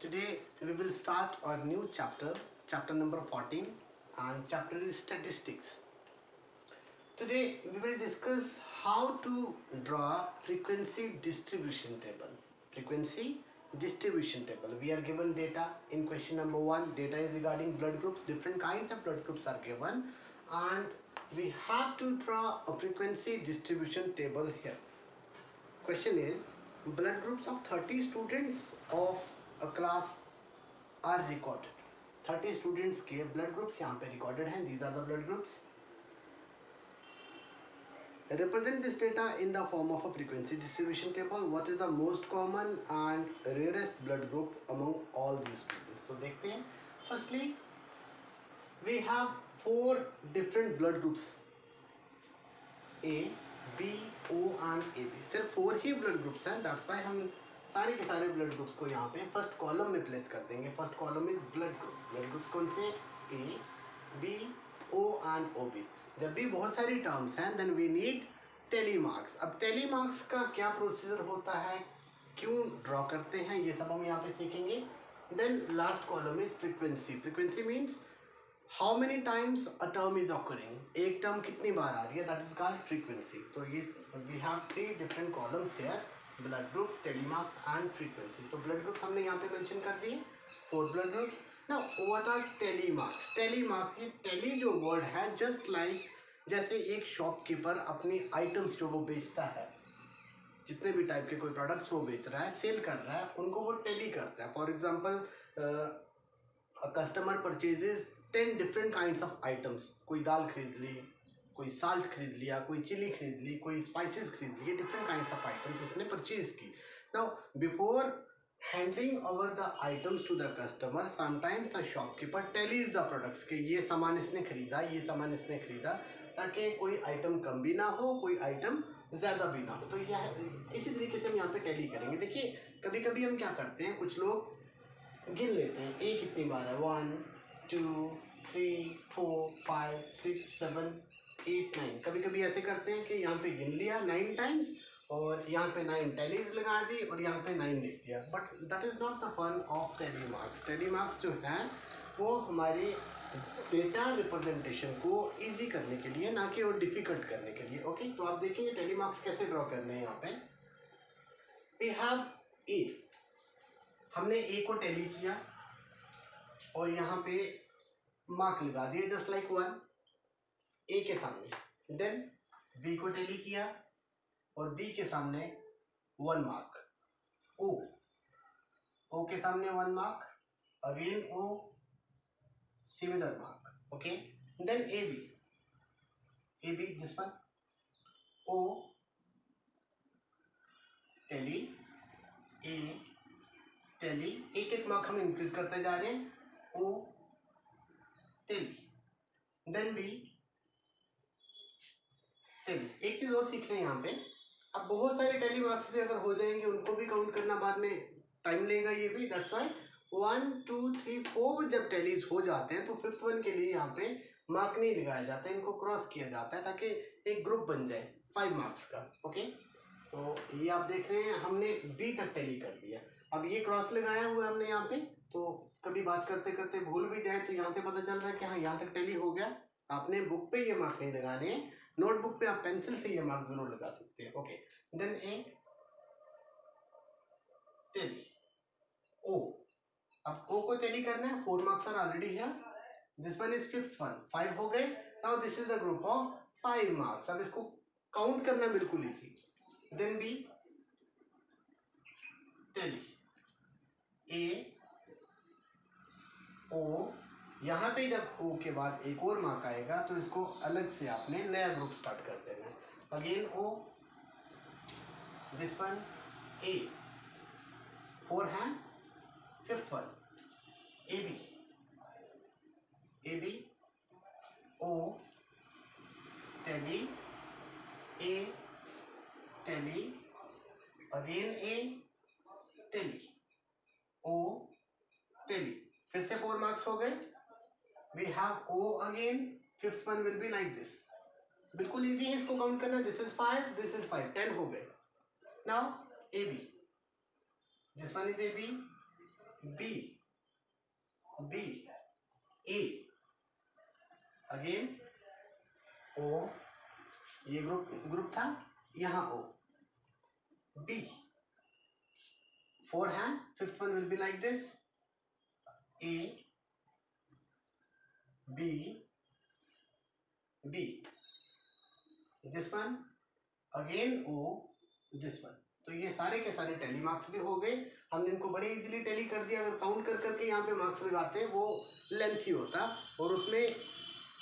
Today we will start our new chapter, chapter number 14, and chapter is statistics. Today we will discuss how to draw frequency distribution table. Frequency distribution table. We are given data in question number 1. Data is regarding blood groups. Different kinds of blood groups are given, and we have to draw a frequency distribution table here. Question is, blood groups of 30 students of a class are recorded. 30 students के blood groups यहाँ पे recorded हैं. These are the blood groups. Represent this data in the form of a frequency distribution table. What is the most common and rarest blood group among all these students? तो देखते हैं. Firstly, we have 4 different blood groups. A, B, O and AB. सिर्फ 4 ही blood groups हैं. That's why हम सारे के सारे blood groups को यहाँ पे फर्स्ट कॉलम में प्लेस कर देंगे. First column is blood group. Blood groups कौन से? A, B, O and O B. जब भी बहुत सारी टर्म्स हैं then we need tally marks. अब टेली मार्क्स का क्या प्रोसीजर होता है, क्यों ड्रॉ करते हैं, ये सब हम यहाँ पे सीखेंगे. Then last column is frequency. Frequency means how many times a term is occurring. एक टर्म कितनी बार आ रही है, दैट इज कॉल्ड फ्रीक्वेंसी. तो ये we have 3 different columns here, blood group, tally marks and frequency. तो ब्लड ग्रुप्स हमने यहाँ पे मेंशन कर दिए, 4 blood groups. Now what are tally marks? Tally marks, ये टेली जो वर्ड है जस्ट लाइक जैसे एक शॉपकीपर अपनी आइटम्स जो वो बेचता है, जितने भी टाइप के कोई प्रोडक्ट्स वो बेच रहा है, सेल कर रहा है, उनको वो टेली करता है. For example customer purchases 10 different kinds of items. कोई दाल खरीद ली, कोई साल्ट खरीद लिया, कोई चिली खरीद ली, कोई स्पाइसेस खरीद लिए, डिफरेंट काइंड्स ऑफ आइटम्स उसने परचेज की. Now before handling over the items to the customer, sometimes the shopkeeper tallies the products के ये सामान इसने खरीदा, ये सामान इसने खरीदा, ताकि कोई आइटम कम भी ना हो, कोई आइटम ज़्यादा भी ना हो. तो यह इसी तरीके से हम यहाँ पे टेली करेंगे. देखिए कभी कभी हम क्या करते हैं, कुछ लोग गिन लेते हैं ए कितनी बार है, 1 2 3 4 5 6 7 8 9. कभी कभी ऐसे करते हैं कि यहाँ पे गिन लिया 9 टाइम्स और यहाँ पे 9 टैलीज लगा दी और यहाँ पे 9 लिख दिया. But that is not the fun of tally marks. Tally marks जो है वो हमारे डेटा रिप्रेजेंटेशन को इजी करने के लिए, ना कि और डिफ़िकल्ट करने के लिए. ओके, तो आप देखेंगे टेली मार्क्स कैसे ड्रॉ करने हैं. यहाँ पे वी हैव ए. हमने ए को टेली किया और यहाँ पे मार्क लगा दिए जस्ट लाइक 1 ए के सामने. देन बी को टेली किया और बी के सामने 1 मार्क. ओ के सामने 1 mark, again O, similar mark. Okay, then A B this one, O tally, A tally, एक एक मार्क हम इंक्रीज करते जा रहे हैं. O tally, then B tally. एक चीज़ और सीख रहे हैं यहाँ पे, अब बहुत सारे टेली मार्क्स भी अगर हो जाएंगे उनको भी काउंट करना बाद में टाइम लेगा ये भी. दैट्स वाई 1 2 3 4 जब टेलीज हो जाते हैं तो 5th वन के लिए यहाँ पे मार्क नहीं लगाया जाता है, इनको क्रॉस किया जाता है ताकि एक ग्रुप बन जाए 5 मार्क्स का. ओके, तो ये आप देख रहे हैं हमने बी तक टेली कर दिया. अब ये क्रॉस लगाया हुआ है हमने यहाँ पे, तो कभी बात करते करते भूल भी जाए तो यहाँ से पता चल रहा है कि हाँ यहाँ तक टेली हो गया. आपने बुक पे ये मार्क नहीं लगाने हैं, नोटबुक पे आप पेंसिल से ये मार्क जरूर लगा सकते हैं. ओके, देन ए टेली, ओ. अब ओ को टेली करना है, 4 मार्क्स आर ऑलरेडी है. This one is 5th one, 5 हो गए. Now this is the group of 5 marks. अब इसको काउंट करना बिल्कुल इजी. देन बी टेली, ए ओ. यहाँ पे जब ओ के बाद एक और मार्क आएगा तो इसको अलग से आपने नया ग्रुप स्टार्ट कर देना है. Again O, this one A, 4 है, 5th one A B O tally, A tally, again A tally, O tally. फिर से 4 मार्क्स हो गए. We have O again, 5th one will be like this. बिल्कुल easy है इसको काउंट करना. This is 5, this is 5, 10 हो गए. Now A B, this one is A B, B, B, A, again O, ये ग्रुप था, यहाँ ओ, बी, 4 है, fifth one will be like this, A, B, B, this one, again O, this one. तो ये सारे के सारे tally marks भी हो गए। हमने इनको बड़े इजीली टैली कर दिया। अगर काउंट कर करके यहाँ पे मार्क्स लगाते हैं वो लेंथी होता और उसमें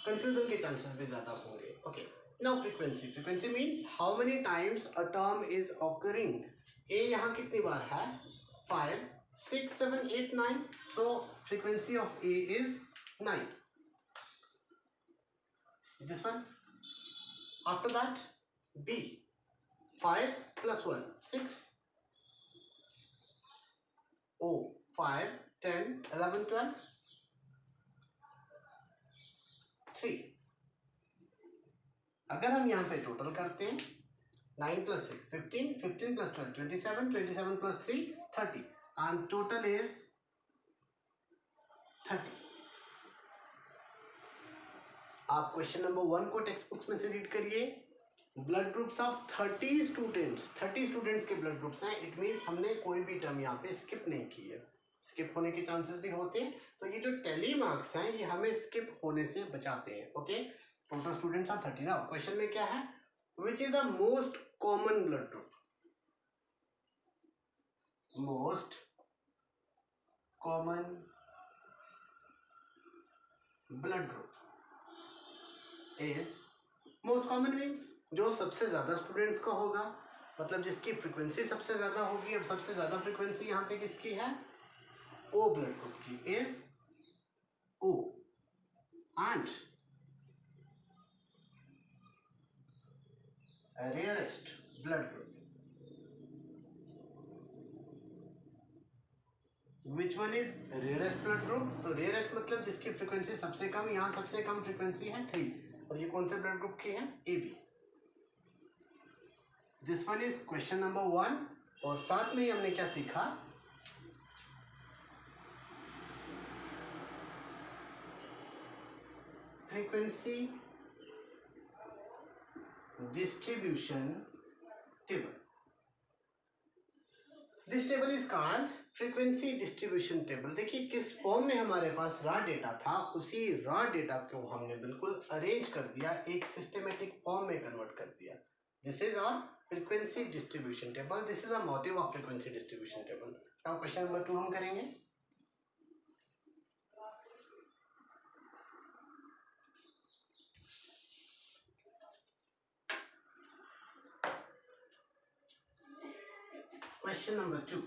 कंफ्यूजन के चांसेस भी ज़्यादा होंगे। Okay, now frequency. Frequency means how many times a term is occurring. A यहाँ कितनी बार है? 5, 6, 7, 8, 9। So frequency of A is 9. This one. After that, B. 5 plus 1, 6. O. 5, 10, 11, 12. 3. अगर हम यहाँ पे टोटल करते हैं 9 plus 6, 15, 15 plus 12, 27, 27 plus 3, 30. And total is 30. आप क्वेश्चन नंबर 1 को टेक्स्ट बुक्स में से रीड करिए। Blood groups of 30 students, 30 students के ब्लड ग्रुप्स हैं। इट मीन्स हमने कोई भी टर्म यहाँ पे स्किप नहीं की है। स्किप होने के चांसेस भी होते हैं। तो ये जो टैली मार्क्स हैं ये हमें स्किप होने से बचाते हैं। Okay, total students are 30। Now question में क्या है? Which is the most common blood group? Most common blood group is, most common means जो सबसे ज्यादा स्टूडेंट्स का होगा, मतलब जिसकी फ्रीक्वेंसी सबसे ज्यादा होगी। अब सबसे ज्यादा फ्रीक्वेंसी यहाँ पे किसकी है? ओ ब्लड ग्रुप की is O. And rarest blood group, which one is rarest blood group? तो रेयरेस्ट मतलब जिसकी फ्रीक्वेंसी सबसे कम, यहाँ सबसे कम फ्रीक्वेंसी है 3। और ये कौन से ब्लड ग्रुप की है? A B. This one is question number 1। और साथ में ही हमने क्या सीखा? Frequency distribution table. This table is called frequency distribution table. देखिए किस फॉर्म में हमारे पास रॉ डेटा था, उसी रॉ डेटा को हमने बिल्कुल अरेंज कर दिया, एक सिस्टमेटिक फॉर्म में कन्वर्ट कर दिया। This is our frequency distribution table. This is a motive of frequency distribution table. Now question number 2 हम करेंगे। Question number 2.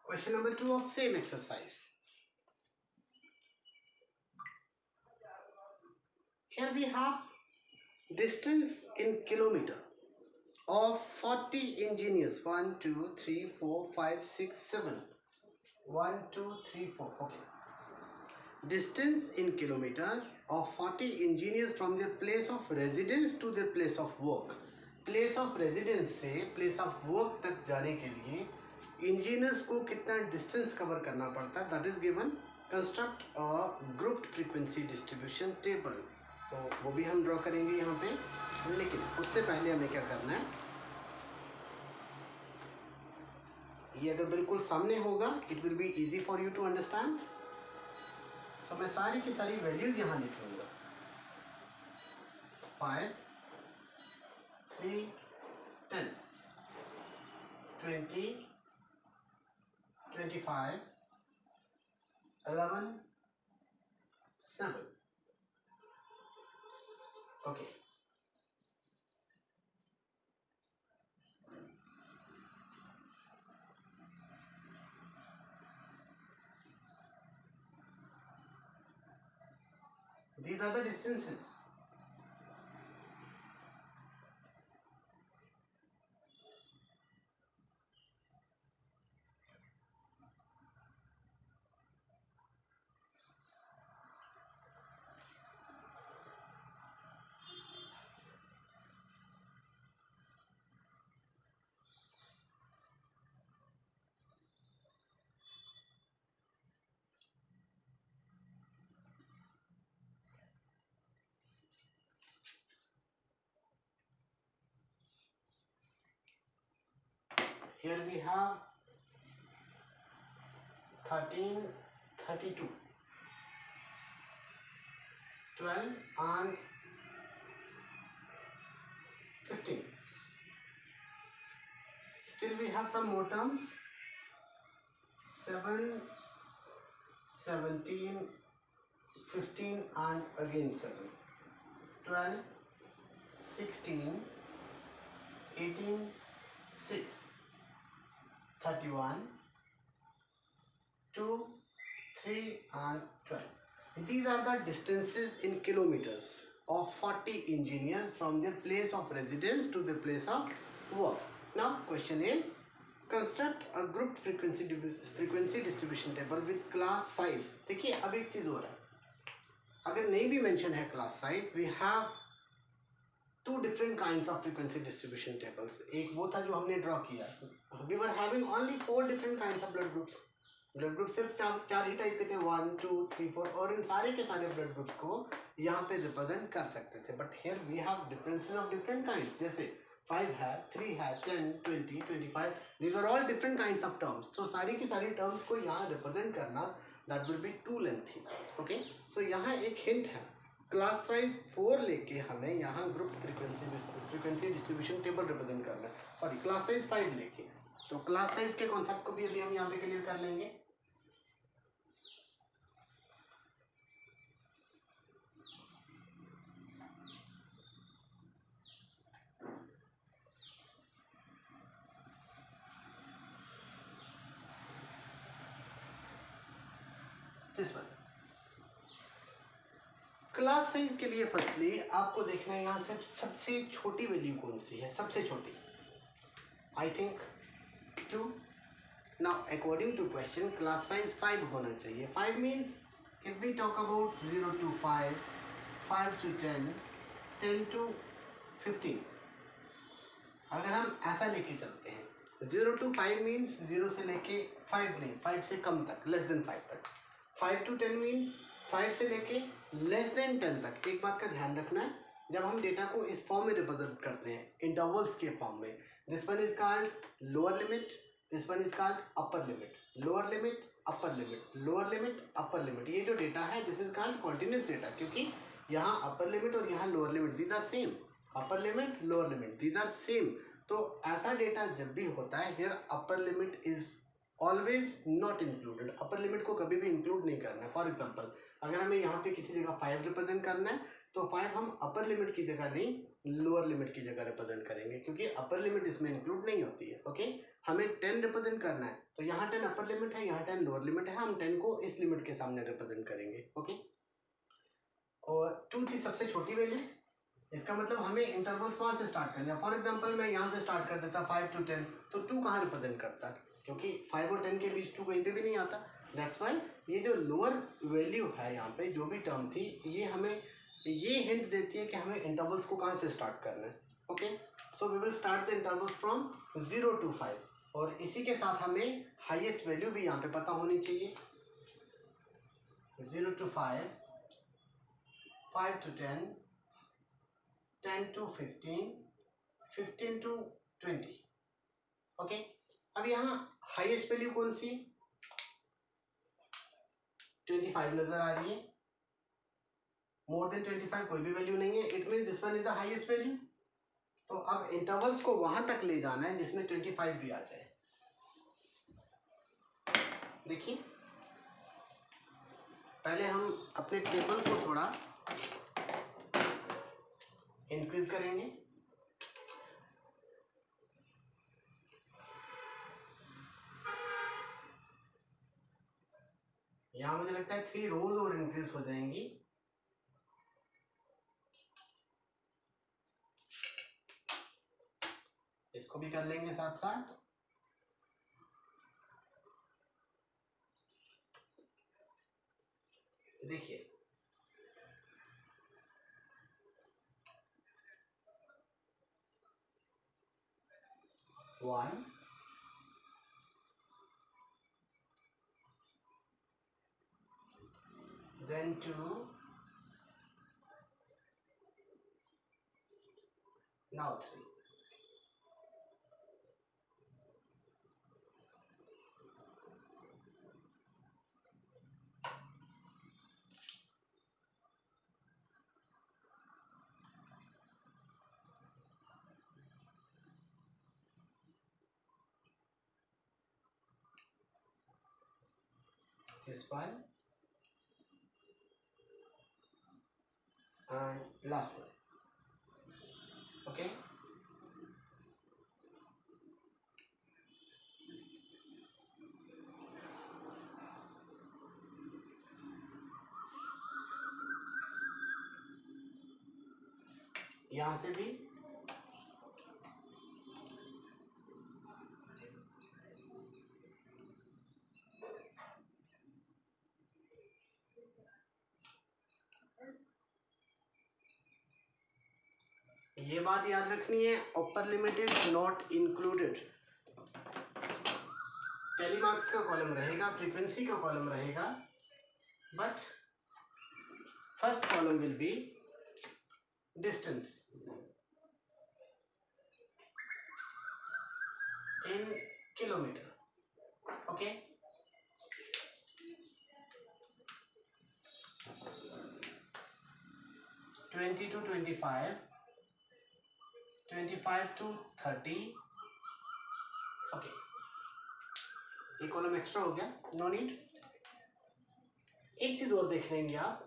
Question number 2 of same exercise. Here we have distance in kilometer of 40 engineers. 1, 2, 3, 4, 5, 6, 7. 1, 2, 3, 4. Okay. Distance in kilometers of 40 engineers from their place of residence to their place of work. Place of residence से place of work तक जाने के लिए engineers को कितना distance cover करना पड़ता है, that is given. Construct a grouped frequency distribution table. तो वो भी हम ड्रॉ करेंगे यहाँ पे, लेकिन उससे पहले हमें क्या करना है, ये अगर बिल्कुल सामने होगा it will be easy for you to understand. तो मैं सारी की सारी वैल्यूज यहाँ लिख लूँगा। 5, 3, 10, 20, 25, 11, 7. Okay. These are the distances. here we have 13, 32, 12 and 15. Still we have some more terms, 7, 17, 15 and again 7, 12, 16, 18, 6, 31, 2, 3 and 12. These are the distances in kilometers of 40 engineers from their place of residence to their place of work. Now question is, construct a grouped frequency distribution table with class size. देखिए अब एक चीज हो रहा है, अगर नहीं भी मेंशन है class size, we have two different kinds of frequency distribution tables. एक वो था जो हमने ड्रॉ किया, we were having only 4 different kinds of blood groups. Blood group सिर्फ चार ही टाइप के थे, 1, 2, 3, 4, और इन सारे के सारे ब्लड ग्रुप्स को यहाँ पे रिप्रेजेंट कर सकते थे. But here we have differences of different kinds, जैसे 5 है, 3 है, 10, 20, 25, these are all different kinds of terms. तो सारी की सारी टर्म्स को यहाँ रिप्रेजेंट करना that will be too lengthy. Okay, so यहाँ एक हिंट है, क्लास साइज 4 लेके हमें यहाँ group frequency distribution table represent करना है. सॉरी, क्लास साइज 5 लेके, तो क्लास साइज के कॉन्सेप्ट को भी अभी हम यहाँ पे क्लियर कर लेंगे. दिस वन क्लास साइज के लिए फर्स्टली आपको देखना है यहाँ से सबसे छोटी वैल्यू कौन सी है. सबसे छोटी I think 2. Now according to question class size 5 होना चाहिए. 5 means if we talk about 0 to 5, 5 to 10, 10 to 15, अगर हम ऐसा लेके चलते हैं, 0 to 5 मीन्स 0 से लेके 5 नहीं, 5 से कम तक, लेस देन 5 तक. 5 to 10 मीन्स 5 से लेके लेस देन 10 तक. एक बात का ध्यान रखना है, जब हम डेटा को इस फॉर्म में रिप्रेजेंट करते हैं, इंटरवल्स के फॉर्म में, this one is called lower limit, this one is called upper limit. Lower limit, upper limit, lower limit, upper limit. ये जो डेटा है this is called continuous data, क्योंकि यहाँ अपर लिमिट और यहाँ lower limit, these are same. Upper limit, lower limit, these are same. तो ऐसा data जब भी होता है, here upper limit is always not included. Upper limit को कभी भी इंक्लूड नहीं करना है. फॉर एग्जाम्पल, अगर हमें यहाँ पे किसी जगह 5 रिप्रेजेंट करना है, तो 5 हम अपर लिमिट की जगह नहीं, लोअर लिमिट की जगह रिप्रेजेंट करेंगे, क्योंकि अपर लिमिट इसमें इंक्लूड नहीं होती है. ओके, हमें 10 रिप्रेजेंट करना है, तो यहाँ 10 अपर लिमिट है, यहाँ 10 लोअर लिमिट है, हम 10 को इस लिमिट के सामने रिप्रेजेंट करेंगे. ओके, और 2 थी सबसे छोटी वैल्यू. इसका मतलब हमें इंटरवल्स वहाँ से स्टार्ट करना है. फॉर एग्जाम्पल मैं यहाँ से स्टार्ट कर देता 5 to 10, तो 2 कहाँ रिप्रेजेंट करता है, क्योंकि 5 और 10 के बीच 2 कहीं पे भी नहीं आता. दैट्स वाई ये जो लोअर वैल्यू है यहाँ पे, जो भी टर्म थी, ये हमें ये हिंट देती है कि हमें इंटरवल्स को कहाँ से स्टार्ट करना है. Okay, so we will start the intervals from 0 to 5, और इसी के साथ हमें हाईएस्ट वैल्यू भी यहाँ पे पता होनी चाहिए. 0 to 5, 5 to 10, 10 to 15, 15 to 20. Okay, अब यहाँ हाईएस्ट वैल्यू कौन सी, 25 नजर आ रही है. मोर देन 25 कोई भी वैल्यू नहीं है, it mean this one is the highest value. तो अब इंटरवल्स को वहां तक ले जाना है जिसमें 25 भी आ जाए. देखिए, पहले हम अपने टेबल को थोड़ा इंक्रीज करेंगे. यहाँ मुझे लगता है 3 रोज और इंक्रीज हो जाएंगी. इसको भी कर लेंगे साथ साथ. देखिए, one, then 2, now 3. this one, and last one. Okay, यहाँ से भी ये बात याद रखनी है, अपर limit is not included. Telemarks का कॉलम रहेगा, फ्रीक्वेंसी का कॉलम रहेगा, but first column will be distance in kilometer. Okay, 20 to 25, 25 to 30. Okay, एक कॉलम एक्स्ट्रा हो गया, नो नीड। एक चीज और देख लेंगे आप,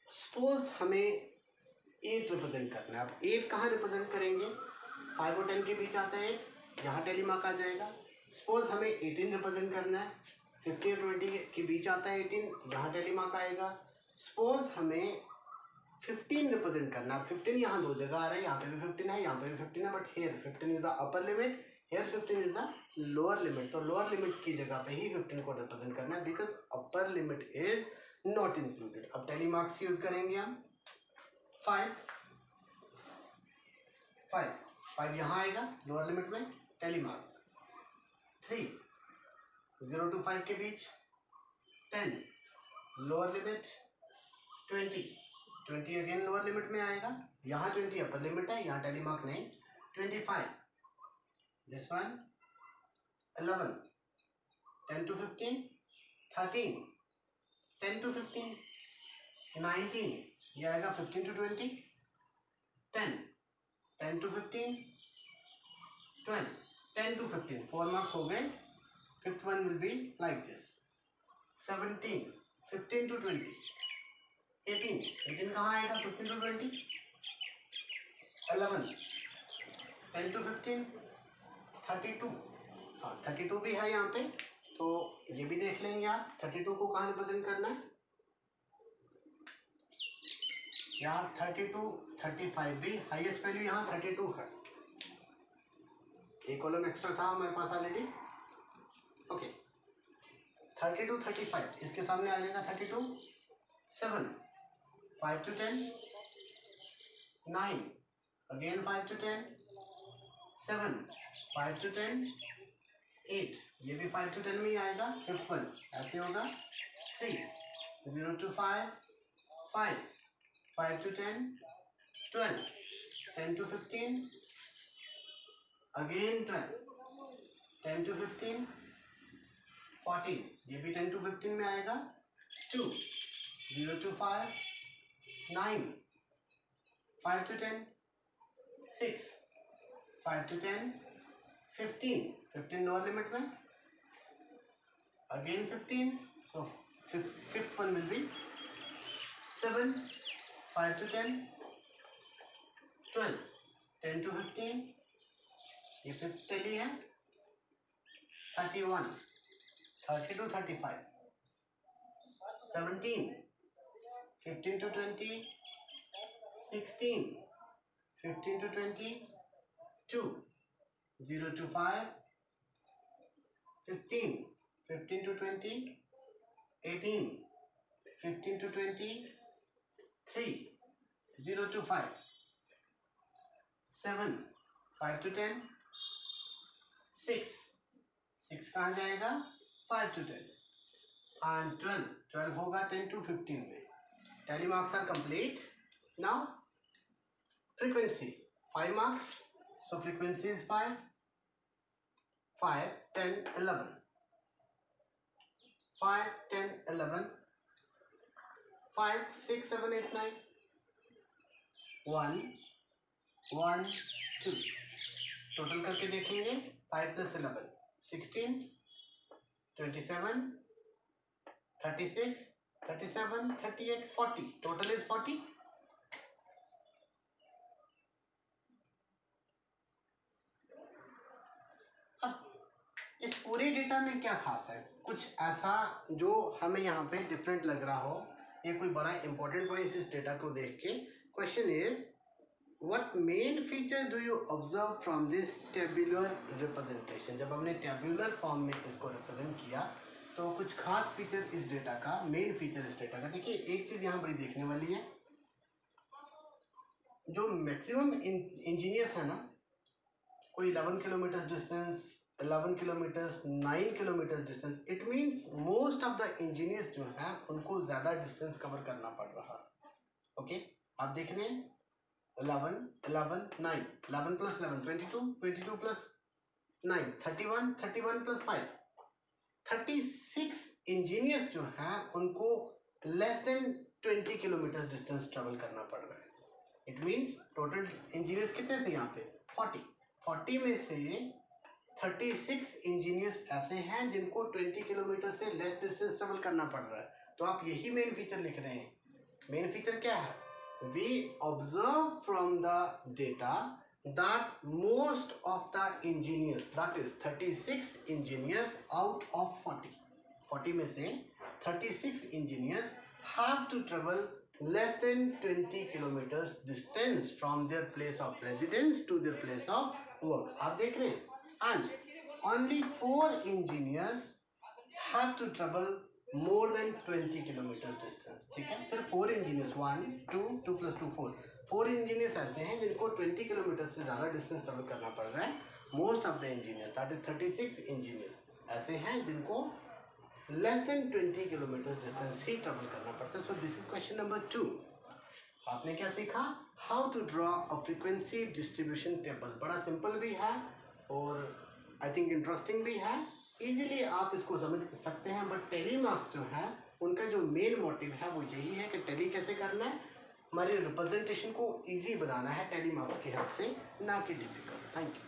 सपोज हमें 8 रिप्रेजेंट करना है। अब 8 कहाँ रिप्रेजेंट करेंगे? 5 और 10 के बीच आता है 8, यहाँ टेलीमार्क आ जाएगा। सपोज हमें 18 रिप्रेजेंट करना है, 15 और 20 के बीच आता है 18, यहाँ टेलीमार्क आएगा। सपोज हमें 15 रिप्रेजेंट करना है, 15 यहाँ दो जगह आ रहा है, यहाँ पे भी 15 है, यहाँ पे भी 15 है, but here 15 is the upper limit, here 15 is the lower limit. तो लोअर लिमिट की जगह पे ही 15 को रिप्रेजेंट करना है, because upper limit is not included. अब टेलीमार्क्स यूज करेंगे हम 5 यहाँ आएगा लोअर लिमिट में, टेलीमार्क 3 0 to 5 के बीच 10 lower limit, 20 again lower limit में आएगा, यहाँ 20 अपर लिमिट है, यहाँ टेलीमार्क नहीं। 25 दिस वन, 11 10 to 15, 13 10 to 15, 19 ये आएगा 15 to 20, 10 to 15, 12 10 to 15, 4 मार्क्स हो गए। Fifth one will be like this, 17 15 to 20, 18 कहाँ आएगा? 15 to 20, 11 10 to 15, 32, हाँ 32 भी है यहाँ पे, तो ये भी देख लेंगे आप। 32 को कहाँ रिप्रेजेंट करना है? यहाँ 32, 35 भी हाईएस्ट वैल्यू यहाँ 32 है, एक कॉलम एक्स्ट्रा था हमारे पास ऑलरेडी। ओके, 32 35 इसके सामने आ जाएगा 32, 7 5 to 10, 9 अगेन 5 to 10, 7 5 to 10, 8 ये भी 5 to 10 में ही आएगा। फिफ्थ वन ऐसे होगा, 3 0 to 5, 5 to 10, 12 10 to 15, again 12 10 to 15, 14 ये भी 10 to 15 में आएगा। 2 0 to 5, 9 5 to 10, 6 5 to 10, 15 lower limit में, again 15, so fifth one will B 7 5 to 10, 12 10 to 15, ये फिफ्थ टेली है। 31 30 to 35, 17 15 to 20, 16 15 to 20, 2 0 to 5, 15 to 20, 18 15 to 20, 3 0 to 5, 7 5 to 10, 6 कहाँ जाएगा? 5 to 10, and 12 होगा 10 to 15 में। Tally marks are complete. Now frequency 5 marks, so frequency is 5 10 11, 5 10 11, 5 6 7 8 9, 1 1 2, total करके देखेंगे 5 + 11 16, 27 36, 37, 38, 40. Total is 40. अब इस पूरे डेटा में क्या खास है? कुछ ऐसा जो हमें यहाँ पे डिफरेंट लग रहा हो, ये कोई बड़ा इंपॉर्टेंट पॉइंट इस डेटा को देख के. Question is what main feature do you observe from this tabular representation? जब हमने tabular form में इसको represent किया तो कुछ खास फीचर इस डेटा का, मेन फीचर इस डेटा का. देखिए एक चीज यहाँ बड़ी देखने वाली है, जो मैक्सिमम इंजीनियर्स है ना, कोई 11 kilometre distance, 11 kilometres, 9 kilometre distance, it means most of the engineers जो हैं उनको ज़्यादा डिस्टेंस कवर करना पड़ रहा है. ओके, आप देख रहे हैं 11, 11, 9, 11 plus 11, 22, 22 plus 9, 31, 31 plus 5, 36 इंजीनियर्स जो हैं उनको less than 20 kilometre distance travel करना पड़ रहा है. इट मीन्स टोटल इंजीनियर्स कितने थे यहाँ पे? 40 में से 36 इंजीनियर्स ऐसे हैं जिनको 20 किलोमीटर से लेस डिस्टेंस ट्रेवल करना पड़ रहा है. तो आप यही मेन फीचर लिख रहे हैं. मेन फीचर क्या है? We observe from the data that most of the engineers, that is 36 engineers out of 40 में से 36 engineers have to travel less than 20 kilometers distance from their place of residence to their place of work. आप देख रहे हैं. And only 4 engineers have to travel more than 20 kilometers distance. ठीक है, सिर्फ 4 engineers, 1, 2, 2 plus 2, 4 engineers ऐसे हैं जिनको 20 किलोमीटर से ज़्यादा डिस्टेंस ट्रेवल करना पड़ रहा है. Most of the engineers, that is 36 engineers ऐसे हैं जिनको लेस देन 20 किलोमीटर डिस्टेंस ही ट्रेवल करना पड़ता है. So this is question number 2. आपने क्या सीखा? How to draw a frequency distribution table. बड़ा सिंपल भी है और आई थिंक इंटरेस्टिंग भी है. इजीली आप इसको समझ सकते हैं. बट टेली मार्क्स जो है उनका जो मेन मोटिव है वो यही है कि टेली कैसे करना है, हमारे रिप्रेजेंटेशन को इजी बनाना है टेली मार्क्स की हेल्प से, ना कि डिफिकल्ट. Thank you.